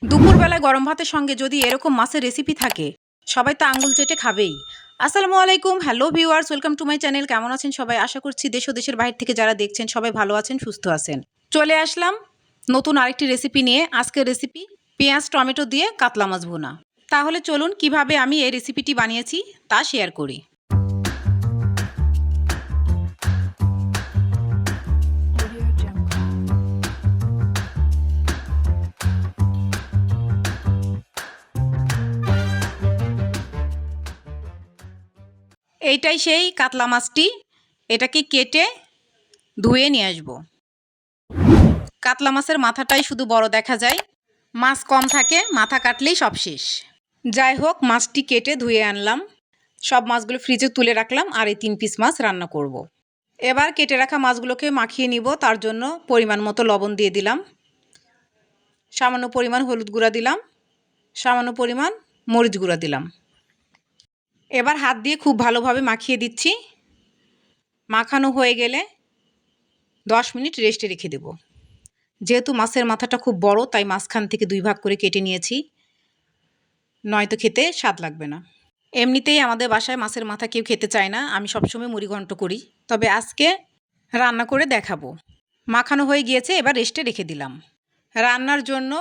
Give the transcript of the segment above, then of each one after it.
দুপুরবেলায় গরম ভাতের সঙ্গে যদি এরকম মাছের রেসিপি থাকে, সবাই তো আঙ্গুল চেটে খাবেই। আসসালামু আলাইকুম, hello viewers, welcome to my channel. কেমন আছেন সবাই? আশা করছি দেশ ও দেশের বাইরে থেকে যারা দেখছেন সবাই ভালো আছেন, সুস্থ আছেন। চলে আসলাম নতুন আরেকটি রেসিপি নিয়ে। আজকের রেসিপি পেঁয়াজ টমেটো দিয়ে কাতলা মাছ ভুনা। তাহলে চলুন কিভাবে আমি এই রেসিপিটি বানিয়েছি তা শেয়ার করি। এইটাই সেই কাতলা মাছটি। এটাকে কেটে ধুয়ে নিয়ে আসবো। কাতলা মাছের মাথাটাই শুধু বড় দেখা যায়, মাছ কম থাকে, মাথা কাটলেই সব শেষ। যাই হোক, মাছটি কেটে ধুয়ে আনলাম, সব মাছগুলো ফ্রিজে তুলে রাখলাম, আর এই 3 পিস মাছ রান্না করব। এবার কেটে রাখা মাছগুলোকে মাখিয়ে নিব। তার জন্য পরিমাণ মতো লবণ দিয়ে দিলাম, সামান্য পরিমাণ হলুদ গুঁড়া দিলাম, সামান্য পরিমাণ মরিচ গুঁড়া দিলাম। এবার হাত দিয়ে খুব ভালোভাবে মাখিয়ে দিচ্ছি। মাখানো হয়ে গেলে 10 মিনিট রেস্টে রেখে দেব। যেহেতু মাছের মাথাটা খুব বড়, তাই মাঝখান থেকে 2 ভাগ করে কেটে নিয়েছি, নয়তো খেতে স্বাদ লাগবে না। এমনিতেই আমাদের বাসায় মাছের মাথা কেউ খেতে চায় না, আমি সবসময় মুড়িঘণ্ট করি, তবে আজকে রান্না করে দেখাবো। মাখানো হয়ে গিয়েছে, এবার রেস্টে রেখে দিলাম। রান্নার জন্য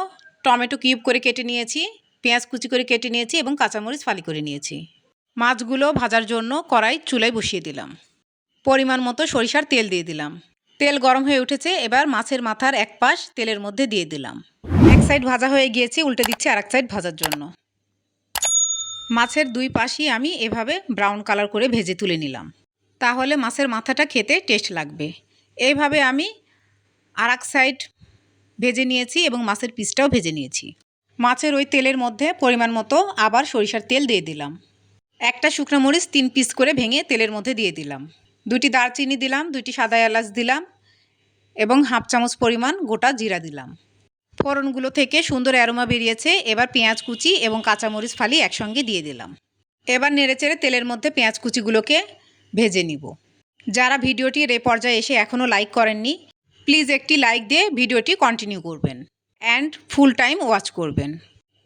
টমেটো কিউব করে কেটে নিয়েছি, পেঁয়াজ কুচি করে কেটে নিয়েছি এবং কাঁচামরিচ ফালি করে নিয়েছি। মাছগুলো ভাজার জন্য কড়াই চুলায় বসিয়ে দিলাম। পরিমাণ মতো সরিষার তেল দিয়ে দিলাম। তেল গরম হয়ে উঠেছে, এবার মাছের মাথার এক পাশ তেলের মধ্যে দিয়ে দিলাম। এক সাইড ভাজা হয়ে গিয়েছে, উল্টে দিচ্ছি আর এক সাইড ভাজার জন্য। মাছের 2 পাশই আমি এভাবে ব্রাউন কালার করে ভেজে তুলে নিলাম, তাহলে মাছের মাথাটা খেতে টেস্ট লাগবে। এইভাবে আমি আর এক সাইড ভেজে নিয়েছি এবং মাছের পিসটাও ভেজে নিয়েছি। মাছের ওই তেলের মধ্যে পরিমাণ মতো আবার সরিষার তেল দিয়ে দিলাম। একটা শুকনো মরিচ 3 পিস করে ভেঙে তেলের মধ্যে দিয়ে দিলাম। 2টি দারচিনি দিলাম, 2টি সাদা এলাচ দিলাম এবং হাফ চামচ পরিমাণ গোটা জিরা দিলাম। ফোড়নগুলো থেকে সুন্দর অ্যারোমা বেরিয়েছে। এবার পেঁয়াজ কুচি এবং কাঁচামরিচ ফালি একসঙ্গে দিয়ে দিলাম। এবার নেড়েচেড়ে তেলের মধ্যে পেঁয়াজ কুচিগুলোকে ভেজে নিব। যারা ভিডিওটির এই পর্যায়ে এসে এখনও লাইক করেননি, প্লিজ একটি লাইক দিয়ে ভিডিওটি কন্টিনিউ করবেন অ্যান্ড ফুল টাইম ওয়াচ করবেন।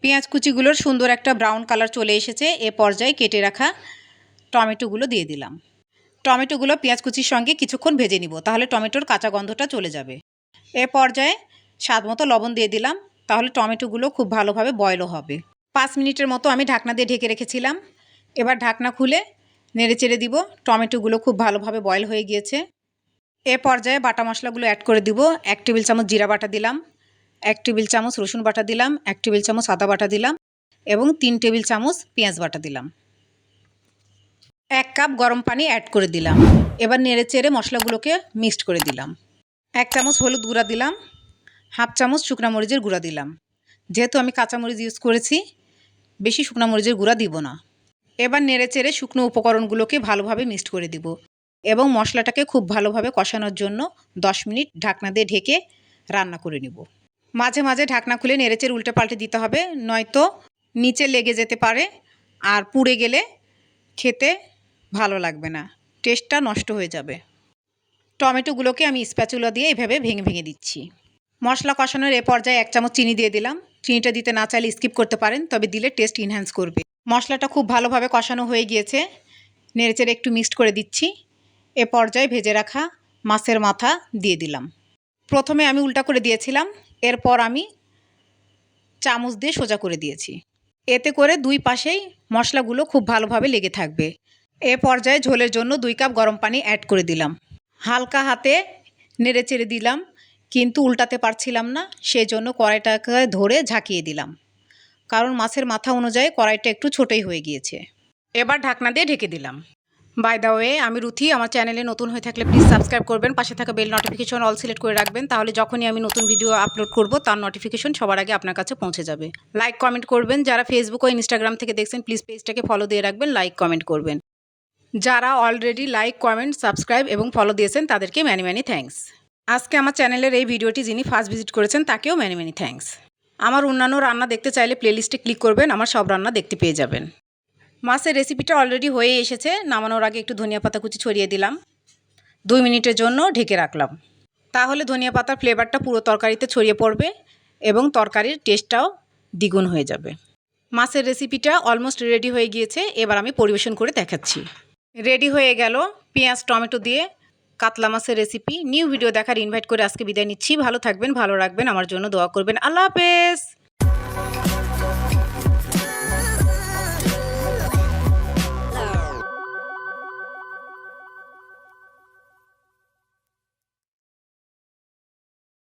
পেঁয়াজ কুচিগুলোর সুন্দর একটা ব্রাউন কালার চলে এসেছে। এ পর্যায়ে কেটে রাখা টমেটোগুলো দিয়ে দিলাম। টমেটোগুলো পেঁয়াজ কুচির সঙ্গে কিছুক্ষণ ভেজে নিব, তাহলে টমেটোর কাঁচা গন্ধটা চলে যাবে। এ পর্যায়ে স্বাদ মতো লবণ দিয়ে দিলাম, তাহলে টমেটোগুলো খুব ভালোভাবে বয়েলও হবে। 5 মিনিটের মতো আমি ঢাকনা দিয়ে ঢেকে রেখেছিলাম। এবার ঢাকনা খুলে নেড়েচেড়ে দিব। টমেটোগুলো খুব ভালোভাবে বয়েল হয়ে গিয়েছে। এ পর্যায়ে বাটা মশলাগুলো অ্যাড করে দিব। 1 টেবিল চামচ জিরা বাটা দিলাম, 1 টেবিল চামচ রসুন বাটা দিলাম, 1 টেবিল চামচ আদা বাটা দিলাম এবং 3 টেবিল চামচ পেঁয়াজ বাটা দিলাম। 1 কাপ গরম পানি অ্যাড করে দিলাম। এবার নেড়েচেড়ে মশলাগুলোকে মিক্সড করে দিলাম। 1 চামচ হলুদ গুঁড়া দিলাম, হাফ চামচ শুকনো মরিচের গুঁড়া দিলাম। যেহেতু আমি কাঁচামরিচ ইউজ করেছি, বেশি শুকনো মরিচের গুঁড়া দিব না। এবার নেড়েচেড়ে শুকনো উপকরণগুলোকে ভালোভাবে মিক্সড করে দিব এবং মশলাটাকে খুব ভালোভাবে কষানোর জন্য 10 মিনিট ঢাকনা দিয়ে ঢেকে রান্না করে নেব। মাঝে মাঝে ঢাকনা খুলে নেড়েচেড়ে উল্টে পাল্টে দিতে হবে, নয়তো নিচে লেগে যেতে পারে আর পুড়ে গেলে খেতে ভালো লাগবে না, টেস্টটা নষ্ট হয়ে যাবে। টমেটোগুলোকে আমি স্প্যাচুলা দিয়ে এভাবে ভেঙে ভেঙে দিচ্ছি। মশলা কষানোর এ পর্যায়ে 1 চামচ চিনি দিয়ে দিলাম। চিনিটা দিতে না চাইলে স্কিপ করতে পারেন, তবে দিলে টেস্ট ইনহ্যান্স করবে। মশলাটা খুব ভালোভাবে কষানো হয়ে গিয়েছে, নেড়েচেড়ে একটু মিক্সড করে দিচ্ছি। এ পর্যায়ে ভেজে রাখা মাছের মাথা দিয়ে দিলাম। প্রথমে আমি উল্টা করে দিয়েছিলাম, এরপর আমি চামচ দিয়ে সোজা করে দিয়েছি। এতে করে 2 পাশেই মশলাগুলো খুব ভালোভাবে লেগে থাকবে। এ পর্যায়ে ঝোলের জন্য 2 কাপ গরম পানি অ্যাড করে দিলাম। হালকা হাতে নেড়েচেড়ে দিলাম, কিন্তু উল্টাতে পারছিলাম না, সেই জন্য কড়াইটাকে ধরে ঝাঁকিয়ে দিলাম, কারণ মাছের মাথা অনুযায়ী কড়াইটা একটু ছোটোই হয়ে গিয়েছে। এবার ঢাকনা দিয়ে ঢেকে দিলাম। বাই দ্য ওয়ে, আমি রুথি। আমার চ্যানেলে নতুন হয়ে থাকলে প্লিজ সাবস্ক্রাইব করবেন, পাশে থাকা বেল নোটিফিকেশন অল সিলেক্ট করে রাখবেন, তাহলে যখনই আমি নতুন ভিডিও আপলোড করব তার নোটিফিকেশন সবার আগে আপনার কাছে পৌঁছে যাবে। লাইক কমেন্ট করবেন। যারা ফেসবুক ও ইনস্টাগ্রাম থেকে দেখছেন প্লিজ পেজটাকে ফলো দিয়ে রাখবেন, লাইক কমেন্ট করবেন। যারা অলরেডি লাইক কমেন্ট সাবস্ক্রাইব এবং ফলো দিয়েছেন তাদেরকে ম্যানি ম্যানি থ্যাঙ্কস। আজকে আমার চ্যানেলের এই ভিডিওটি যিনি ফার্স্ট ভিজিট করেছেন তাকেও ম্যানি ম্যানি থ্যাঙ্কস। আমার অন্যান্য রান্না দেখতে চাইলে প্লেলিস্টে ক্লিক করবেন, আমার সব রান্না দেখতে পেয়ে যাবেন। মাছের রেসিপিটা অলরেডি হয়ে এসেছে। নামানোর আগে একটু ধনিয়া পাতা কুচি ছড়িয়ে দিলাম। 2 মিনিটের জন্য ঢেকে রাখলাম, তাহলে ধনিয়া পাতার ফ্লেভারটা পুরো তরকারিতে ছড়িয়ে পড়বে এবং তরকারির টেস্টটাও দ্বিগুণ হয়ে যাবে। মাছের রেসিপিটা অলমোস্ট রেডি হয়ে গিয়েছে, এবার আমি পরিবেশন করে দেখাচ্ছি। রেডি হয়ে গেল পেঁয়াজ টমেটো দিয়ে কাতলা মাছের রেসিপি। নিউ ভিডিও দেখার ইনভাইট করে আজকে বিদায় নিচ্ছি। ভালো থাকবেন, ভালো রাখবেন, আমার জন্য দোয়া করবেন। আল্লাহ হাফেজ।